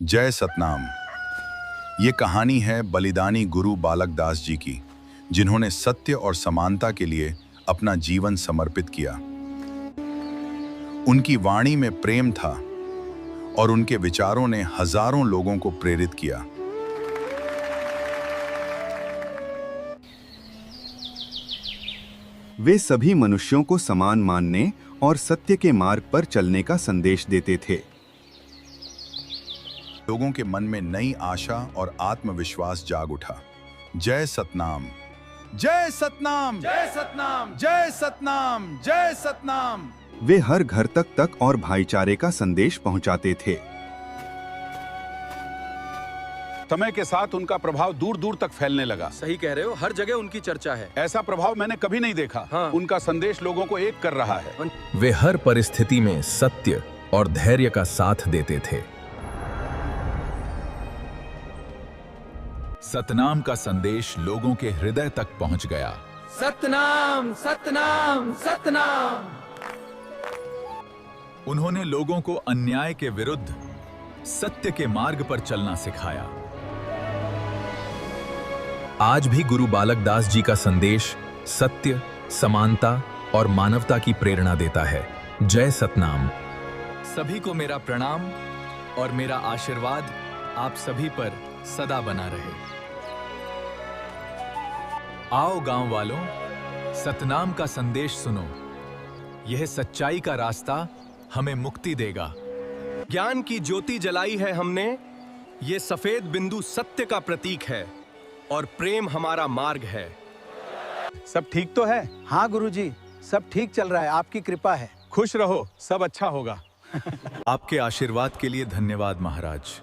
जय सतनाम। ये कहानी है बलिदानी गुरु बालक दास जी की, जिन्होंने सत्य और समानता के लिए अपना जीवन समर्पित किया। उनकी वाणी में प्रेम था और उनके विचारों ने हजारों लोगों को प्रेरित किया। वे सभी मनुष्यों को समान मानने और सत्य के मार्ग पर चलने का संदेश देते थे। लोगों के मन में नई आशा और आत्मविश्वास जाग उठा। जय सतनाम, जय सतनाम, जय सतनाम, जय सतनाम, जय सतनाम। वे हर घर तक और भाईचारे का संदेश पहुंचाते थे। समय के साथ उनका प्रभाव दूर दूर तक फैलने लगा। सही कह रहे हो, हर जगह उनकी चर्चा है। ऐसा प्रभाव मैंने कभी नहीं देखा। हाँ। उनका संदेश लोगों को एक कर रहा है। वे हर परिस्थिति में सत्य और धैर्य का साथ देते थे। सतनाम का संदेश लोगों के हृदय तक पहुंच गया। सतनाम, सतनाम, सतनाम। उन्होंने लोगों को अन्याय के विरुद्ध सत्य के मार्ग पर चलना सिखाया। आज भी गुरु बालक दास जी का संदेश सत्य, समानता और मानवता की प्रेरणा देता है। जय सतनाम। सभी को मेरा प्रणाम और मेरा आशीर्वाद आप सभी पर सदा बना रहे। आओ गांव वालों, सतनाम का संदेश सुनो। यह सच्चाई का रास्ता हमें मुक्ति देगा। ज्ञान की ज्योति जलाई है हमने, ये सफेद बिंदु सत्य का प्रतीक है और प्रेम हमारा मार्ग है। सब ठीक तो है? हाँ गुरुजी, सब ठीक चल रहा है, आपकी कृपा है। खुश रहो, सब अच्छा होगा। आपके आशीर्वाद के लिए धन्यवाद महाराज।